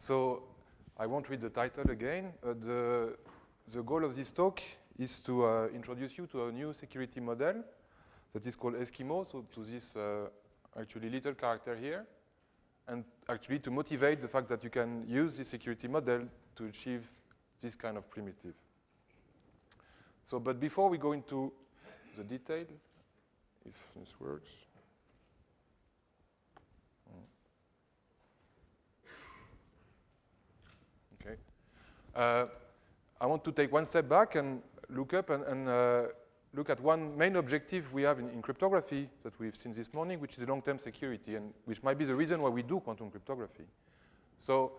So I won't read the title again. The goal of this talk is to introduce you to a new security model that is called Eskimo, so to this actually little character here, and actually to motivate the fact that you can use this security model to achieve this kind of primitive. So, but before we go into the detail, if this works. Okay. I want to take one step back and look up and look at one main objective we have in cryptography that we've seen this morning, which is long-term security, and which might be the reason why we do quantum cryptography. So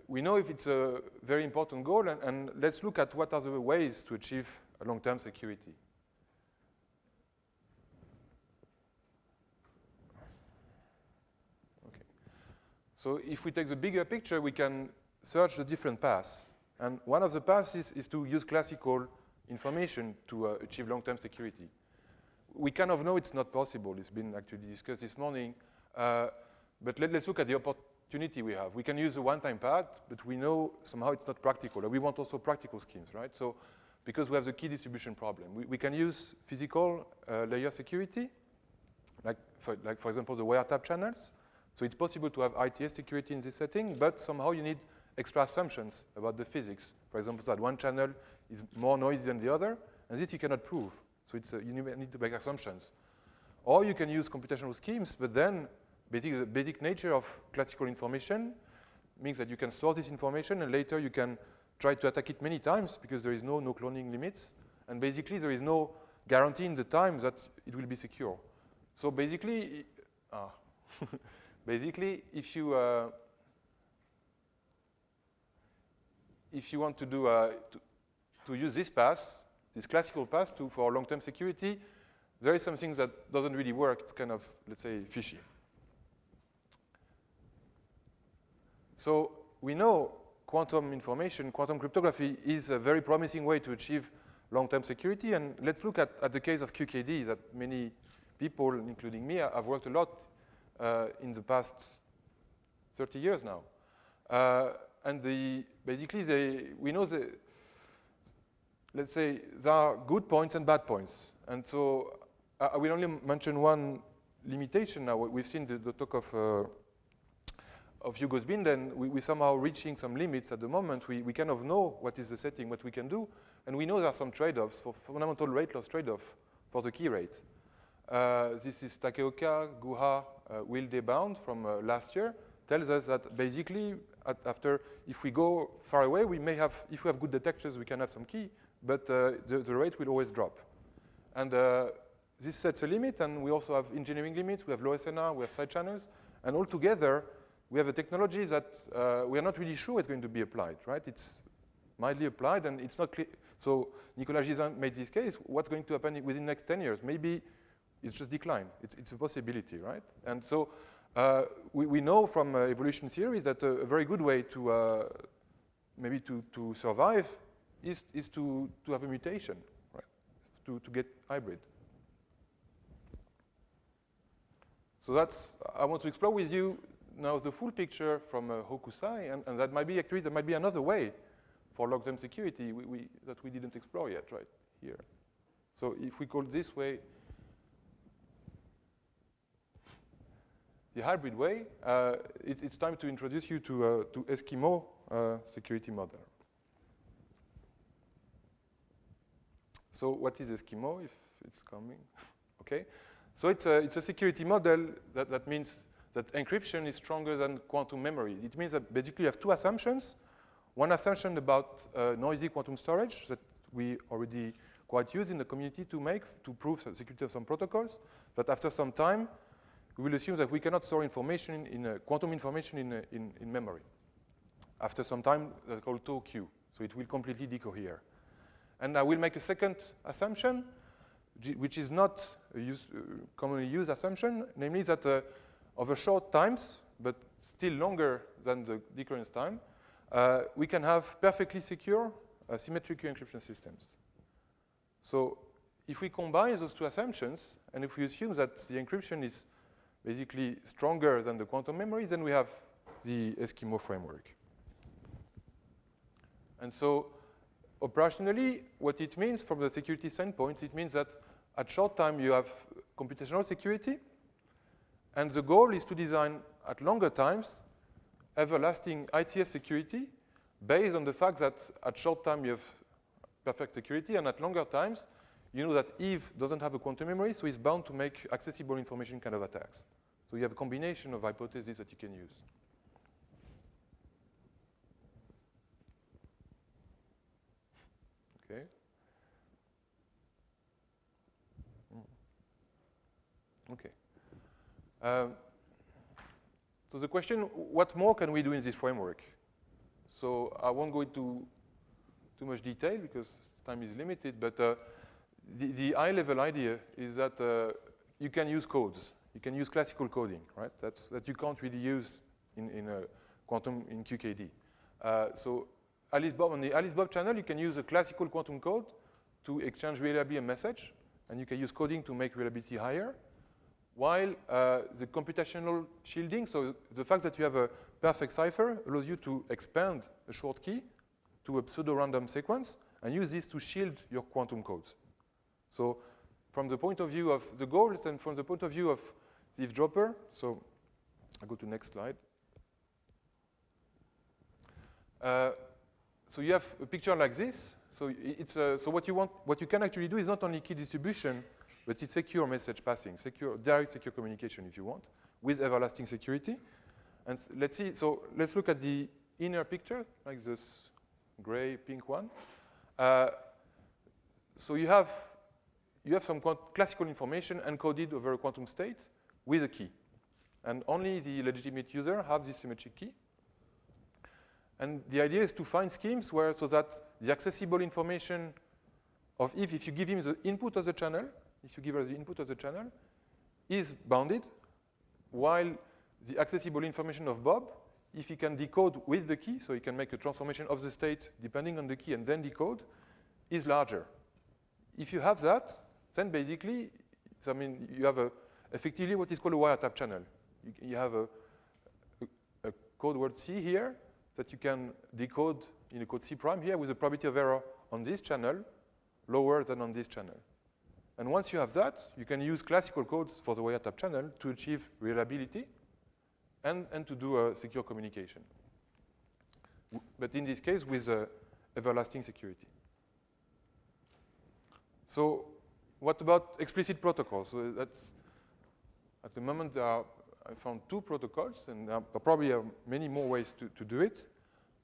we know if it's a very important goal, and let's look at what are the ways to achieve a long-term security. Okay. So if we take the bigger picture, we can search the different paths. And one of the paths is to use classical information to achieve long-term security. We kind of know it's not possible. It's been actually discussed this morning. But let's look at the opportunity we have. We can use a one-time path, but we know somehow it's not practical. And we want also practical schemes, right? So because we have the key distribution problem. We can use physical layer security, like for example, the wiretap channels. So it's possible to have ITS security in this setting, but somehow you need extra assumptions about the physics. For example, that one channel is more noisy than the other, and this you cannot prove. So it's you need to make assumptions. Or you can use computational schemes, but then basically the basic nature of classical information means that you can store this information, and later you can try to attack it many times because there is no cloning limits, and basically there is no guarantee in the time that it will be secure. So basically, basically, if you want to do to use this path, this classical path for long-term security, there is something that doesn't really work. It's kind of, let's say, fishy. So we know quantum information, quantum cryptography is a very promising way to achieve long-term security. And let's look at the case of QKD that many people, including me, have worked a lot in the past 30 years now. And basically, we know let's say, there are good points and bad points. And so I will only mention one limitation now. We've seen the talk of Hugo Binden. We somehow reaching some limits at the moment. We kind of know what is the setting, what we can do. And we know there are some trade-offs for fundamental rate loss trade-off for the key rate. This is Takeoka, Guha, Wilde bound from last year. Tells us that basically, if we go far away, we may have, if we have good detectors, we can have some key, but the rate will always drop. And this sets a limit, and we also have engineering limits. We have low SNR, we have side channels, and altogether, we have a technology that we are not really sure is going to be applied, right? It's mildly applied, and it's not clear. So Nicolas Gisin made this case. What's going to happen within the next 10 years? Maybe it's just decline. It's a possibility, right? And so we know from evolution theory that a very good way to maybe to survive is to have a mutation, right? To get hybrid. So I want to explore with you now the full picture from Hokusai, and that might be actually there might be another way for long-term security that we didn't explore yet, right here. So if we call this way the hybrid way, it's time to introduce you to Eskimo security model. So what is Eskimo, if it's coming? Okay, so it's a security model that means that encryption is stronger than quantum memory. It means that basically you have two assumptions. One assumption about noisy quantum storage that we already quite use in the community to prove the security of some protocols, that after some time, we will assume that we cannot store information quantum information in memory. After some time, that's called tau q. So it will completely decohere. And I will make a second assumption, which is not a commonly used assumption, namely that over short times, but still longer than the decoherence time, we can have perfectly secure symmetric encryption systems. So if we combine those two assumptions, and if we assume that the encryption is basically stronger than the quantum memory, then we have the Eskimo framework. And so operationally, what it means from the security standpoint, it means that at short time you have computational security, and the goal is to design at longer times everlasting ITS security based on the fact that at short time you have perfect security, and at longer times you know that Eve doesn't have a quantum memory, so it's bound to make accessible information kind of attacks. So you have a combination of hypotheses that you can use. Okay. Okay. So the question, what more can we do in this framework? So I won't go into too much detail because time is limited, but the high-level idea is that you can use codes. You can use classical coding, right? That you can't really use in quantum in QKD. So Alice Bob, on the Alice Bob channel, you can use a classical quantum code to exchange reliably a message, and you can use coding to make reliability higher. While the computational shielding, so the fact that you have a perfect cipher allows you to expand a short key to a pseudo-random sequence and use this to shield your quantum codes. So from the point of view of the goals and from the point of view of the eavesdropper, so I'll go to the next slide. So you have a picture like this. So it's so what you can actually do is not only key distribution, but it's secure message passing, direct secure communication if you want, with everlasting security. And let's see, so let's look at the inner picture, like this gray, pink one. So you have some classical information encoded over a quantum state with a key. And only the legitimate user have this symmetric key. And the idea is to find schemes where, so that the accessible information of if you give him the input of the channel, if you give her the input of the channel, is bounded, while the accessible information of Bob, if he can decode with the key, so he can make a transformation of the state depending on the key and then decode, is larger. If you have that, then basically, I mean, you have effectively what is called a wiretap channel. You have a code word C here that you can decode in a code C prime here with a probability of error on this channel lower than on this channel. And once you have that, you can use classical codes for the wiretap channel to achieve reliability and to do a secure communication. But in this case, with everlasting security. So what about explicit protocols? So that's, at the moment, I found 2 protocols, and there probably are many more ways to do it.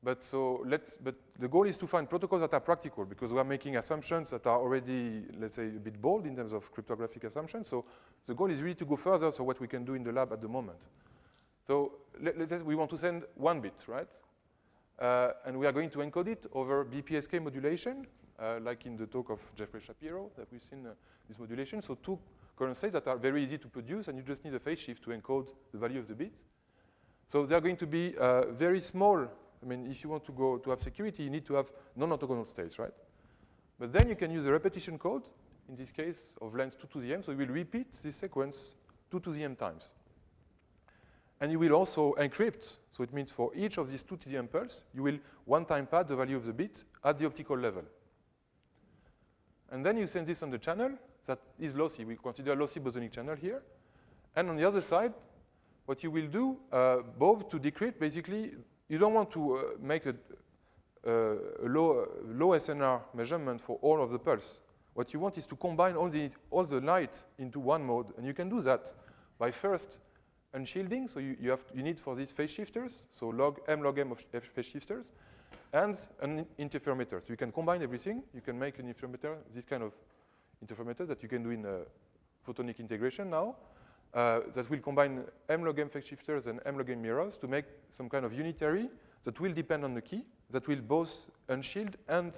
But the goal is to find protocols that are practical, because we are making assumptions that are already, let's say, a bit bold in terms of cryptographic assumptions. So the goal is really to go further, so what we can do in the lab at the moment. So let's say we want to send 1 bit, right? And we are going to encode it over BPSK modulation, like in the talk of Jeffrey Shapiro that we've seen this modulation. So 2 current states that are very easy to produce, and you just need a phase shift to encode the value of the bit. So they are going to be very small. I mean, if you want to have security, you need to have non-orthogonal states, right? But then you can use a repetition code, in this case of length 2 to the m, so you will repeat this sequence 2 to the m times. And you will also encrypt, so it means for each of these 2 to the m pulse, you will one-time pad the value of the bit at the optical level. And then you send this on the channel that is lossy. We consider a lossy bosonic channel here. And on the other side, what you will do, both to decrypt, basically, you don't want to make a low SNR measurement for all of the pulse. What you want is to combine all the light into one mode, and you can do that by first unshielding. So you need for these phase shifters, so m log m of phase shifters, and an interferometer. So you can combine everything. You can make an interferometer, this kind of interferometer that you can do in photonic integration now. That will combine m log m phase shifters and m log m mirrors to make some kind of unitary that will depend on the key, that will both unshield and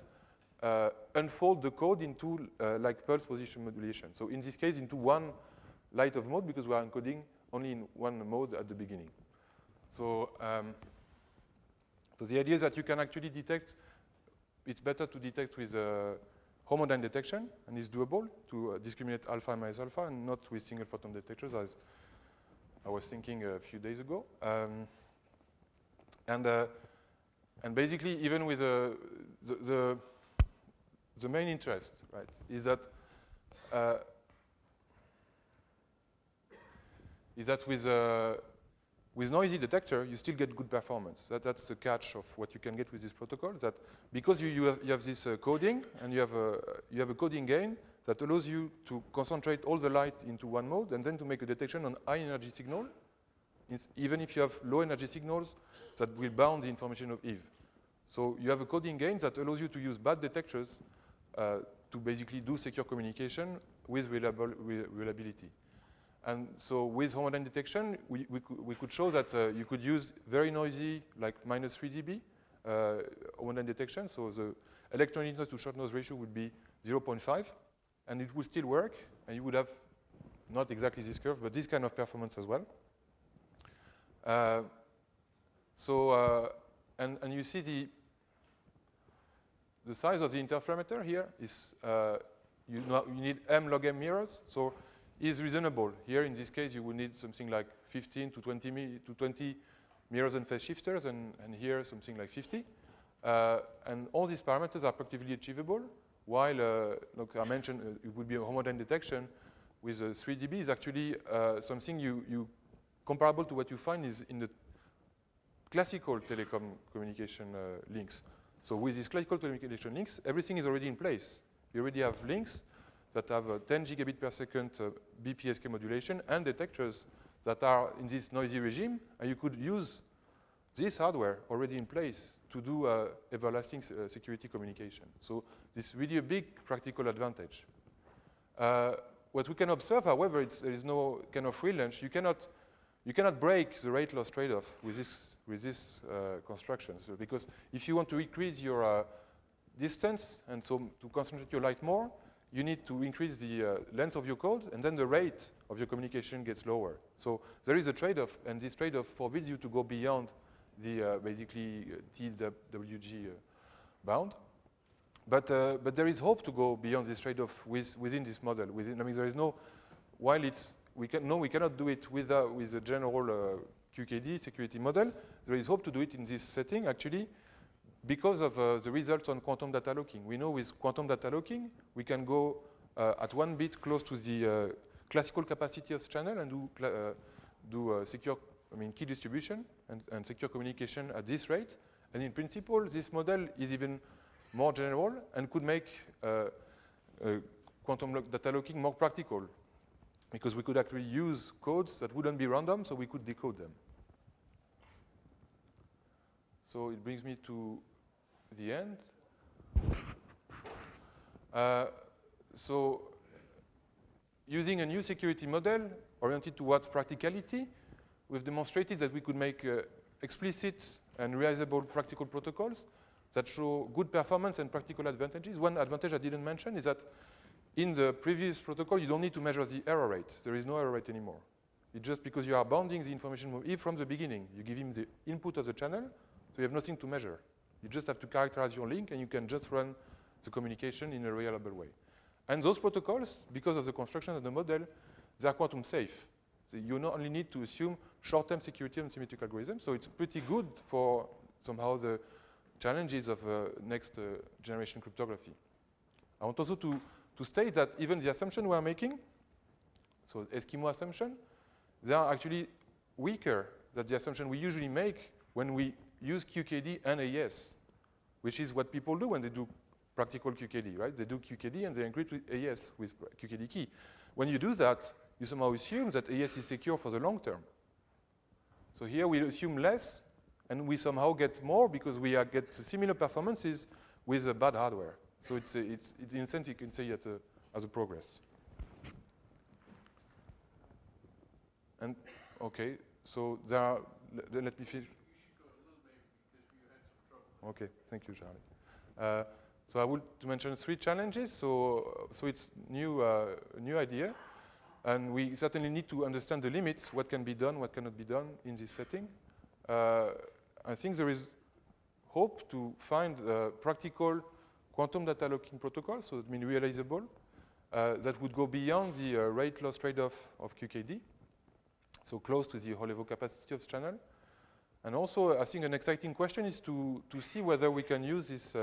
unfold the code into like pulse position modulation. So in this case, into one light of mode, because we are encoding only in one mode at the beginning. So, so the idea is that you can actually detect, it's better to detect with homodyne detection, and it's doable to discriminate alpha and minus alpha, and not with single photon detectors, as I was thinking a few days ago. And basically, even with the main interest, right, is that with noisy detector, you still get good performance. That's the catch of what you can get with this protocol. That because you have this coding and you have a coding gain that allows you to concentrate all the light into one mode and then to make a detection on high energy signal, even if you have low energy signals that will bound the information of Eve. So you have a coding gain that allows you to use bad detectors to basically do secure communication with reliability. And so with homodynamic detection, we could show that you could use very noisy, like -3 dB homodynamic detection. So the electron neediness to short noise ratio would be 0.5, and it would still work, and you would have not exactly this curve, but this kind of performance as well. And you see the size of the interferometer here is you need m log m mirrors, so is reasonable. Here in this case you would need something like 15 to 20 mirrors and phase shifters, and here something like 50. And all these parameters are practically achievable, while look, I mentioned it would be a homodynamic detection with 3 dB is actually something you comparable to what you find is in the classical telecom communication links. So with these classical communication links, everything is already in place. You already have links that have 10 gigabit per second BPSK modulation and detectors that are in this noisy regime, and you could use this hardware already in place to do everlasting security communication. So this is really a big practical advantage. What we can observe, however, there is no kind of free lunch. You cannot break the rate loss trade-off with this construction. So because if you want to increase your distance and so to concentrate your light more, you need to increase the length of your code, and then the rate of your communication gets lower. So there is a trade-off, and this trade-off forbids you to go beyond the basically TWG bound. But there is hope to go beyond this trade-off within this model. I mean, there is no, while we cannot do it with a general QKD security model. There is hope to do it in this setting, actually, because of the results on quantum data locking. We know with quantum data locking, we can go at 1 bit close to the classical capacity of the channel and do secure, key distribution and secure communication at this rate. And in principle, this model is even more general and could make quantum data locking more practical, because we could actually use codes that wouldn't be random, so we could decode them. So it brings me to the end. So using a new security model oriented towards practicality, we've demonstrated that we could make explicit and realizable practical protocols that show good performance and practical advantages. One advantage I didn't mention is that in the previous protocol, you don't need to measure the error rate. There is no error rate anymore. It's just because you are bounding the information from the beginning. You give him the input of the channel, so you have nothing to measure. You just have to characterize your link, and you can just run the communication in a reliable way. And those protocols, because of the construction of the model, they are quantum safe. So you not only need to assume short-term security and symmetric algorithms, so it's pretty good for somehow the challenges of next generation cryptography. I want also to state that even the assumption we are making, so Eskimo assumption, they are actually weaker than the assumption we usually make when we use QKD and AES, which is what people do when they do practical QKD, right? They do QKD and they encrypt with AES with QKD key. When you do that, you somehow assume that AES is secure for the long term. So here we assume less, and we somehow get more because we get similar performances with a bad hardware. So it's in a sense you can say it as a progress. And okay, so there are. Let me finish. Okay, thank you, Charlie. So I would mention 3 challenges. So it's new idea, and we certainly need to understand the limits. What can be done, what cannot be done in this setting. I think there is hope to find practical quantum data locking protocols, so that means realizable, that would go beyond the rate loss trade-off of QKD, so close to the whole level capacity of the channel. And also, I think an exciting question is to see whether we can use this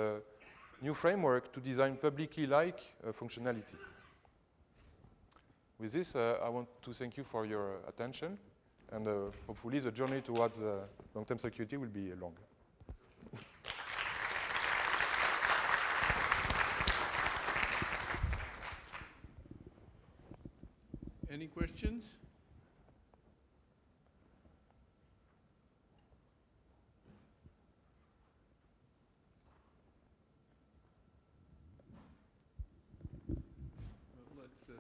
new framework to design publicly-like functionality. With this, I want to thank you for your attention, and hopefully the journey towards long-term security will be long. Any questions? Well, let's